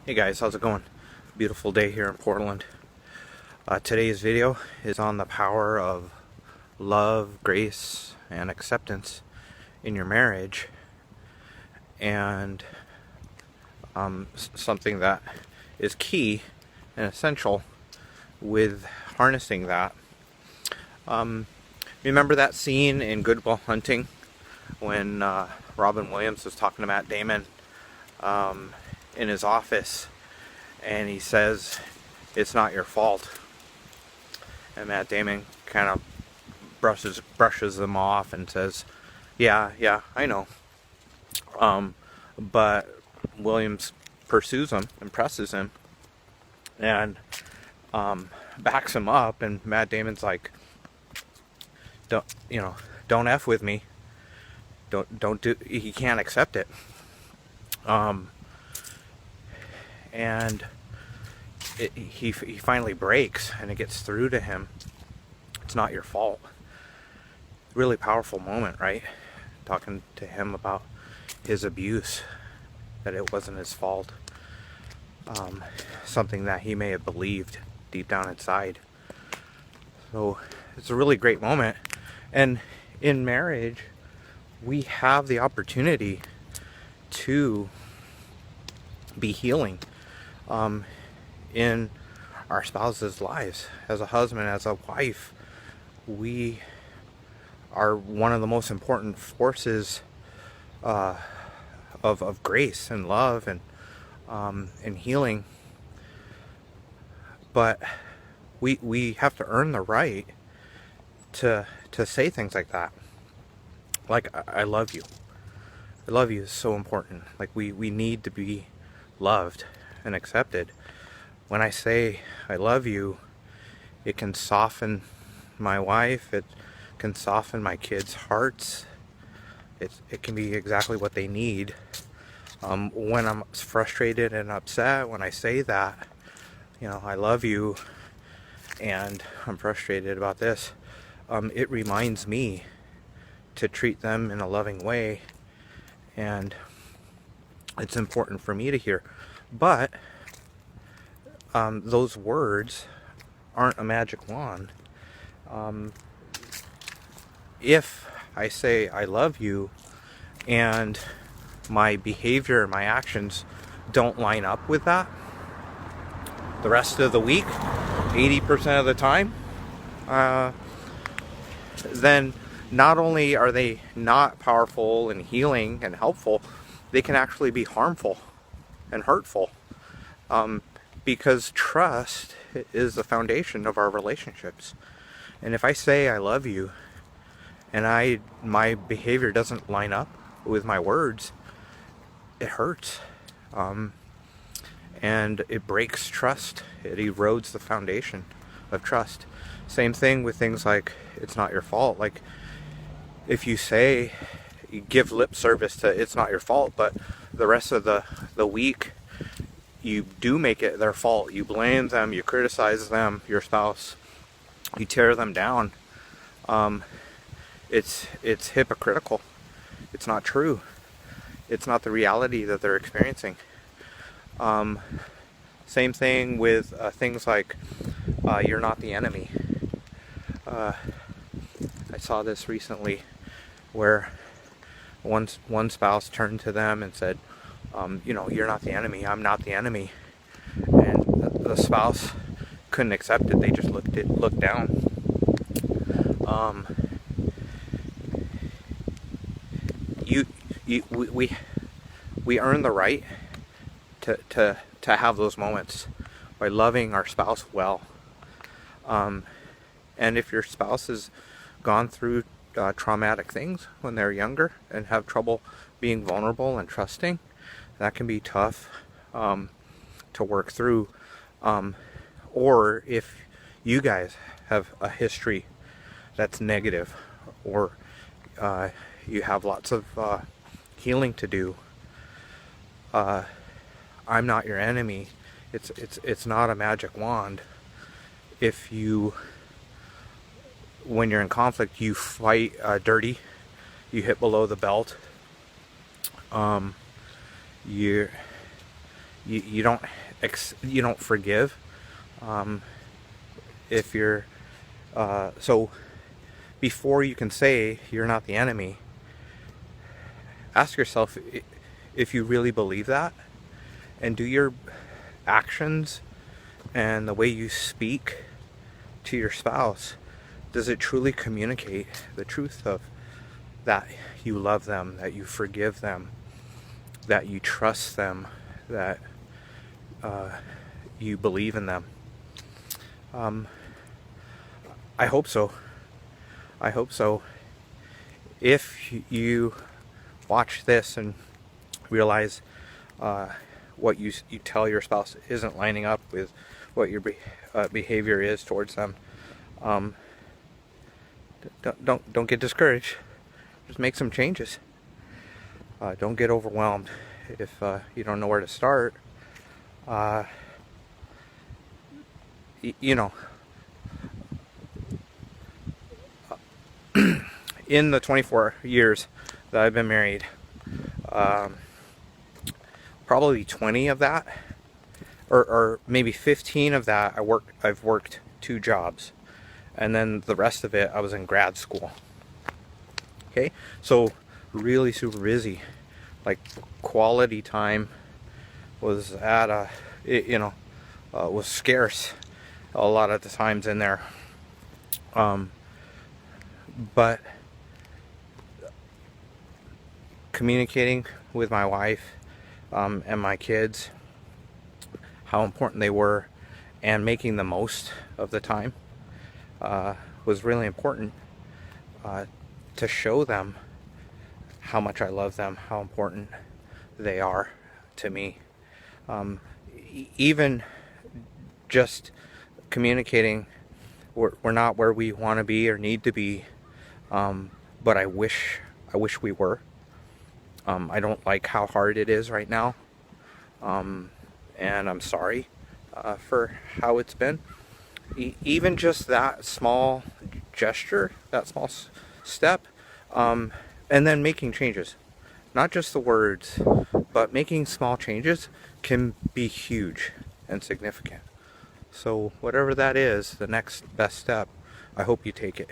Hey guys, how's it going? Beautiful day here in Portland. Today's video is on the power of love, grace, and acceptance in your marriage, and something that is key and essential with harnessing that. Remember that scene in Good Will Hunting when Robin Williams was talking to Matt Damon in his office, and he says, "It's not your fault." And Matt Damon kind of brushes them off and says, yeah, I know. But Williams pursues him and presses him and backs him up, and Matt Damon's like, don't F with me. Don't do. He can't accept it. And he finally breaks, and it gets through to him. It's not your fault. Really powerful moment, right? Talking to him about his abuse, that it wasn't his fault. Something that he may have believed deep down inside. So it's a really great moment. And in marriage, we have the opportunity to be healing in our spouses' lives. As a husband, as a wife, we are one of the most important forces of grace and love and healing. But we have to earn the right to say things like that. Like, I love you. I love you is so important. Like, we need to be loved and accepted. When I say I love you, it can soften my wife, it can soften my kids' hearts. It can be exactly what they need. When I'm frustrated and upset, when I say that, I love you and I'm frustrated about this, it reminds me to treat them in a loving way, and it's important for me to hear. But those words aren't a magic wand. If I say I love you and my behavior and my actions don't line up with that, the rest of the week, 80% of the time, then not only are they not powerful and healing and helpful, they can actually be harmful and hurtful. Because trust is the foundation of our relationships. And if I say I love you and my behavior doesn't line up with my words, it hurts. And it breaks trust. It erodes the foundation of trust. Same thing with things like, it's not your fault. Like, if you say, you give lip service to it's not your fault, but the rest of the week you do make it their fault. You blame them, you criticize them, your spouse, you tear them down. It's hypocritical. It's not true. It's not the reality that they're experiencing. Same thing with things like you're not the enemy. I saw this recently where one spouse turned to them and said, you're not the enemy, I'm not the enemy. And the spouse couldn't accept it. They just looked down. We earn the right to have those moments by loving our spouse well. And if your spouse has gone through traumatic things when they're younger and have trouble being vulnerable and trusting, that can be tough to work through. Or if you guys have a history that's negative, or you have lots of healing to do, I'm not your enemy. It's not a magic wand. If when you're in conflict, you fight dirty, you hit below the belt, you don't you don't forgive. If you're so before you can say you're not the enemy, ask yourself if you really believe that, and do your actions and the way you speak to your spouse, does it truly communicate the truth of that you love them, that you forgive them, that you trust them, that you believe in them? I hope so. I hope so. If you watch this and realize what you tell your spouse isn't lining up with what your behavior is towards them, don't get discouraged. Just make some changes. Don't get overwhelmed if you don't know where to start. You know, in the 24 years that I've been married, probably 20 of that, or maybe 15 of that, I've worked 2 jobs, and then the rest of it I was in grad school. Okay, so really super busy. Like, quality time was at a, was scarce a lot of the times in there. But communicating with my wife and my kids how important they were, and making the most of the time was really important to show them how much I love them, how important they are to me. Even just communicating, we're not where we want to be or need to be, but I wish we were. I don't like how hard it is right now, and I'm sorry for how it's been. Even just that small gesture, that small step, and then making changes. Not just the words, but making small changes can be huge and significant. So whatever that is, the next best step, I hope you take it.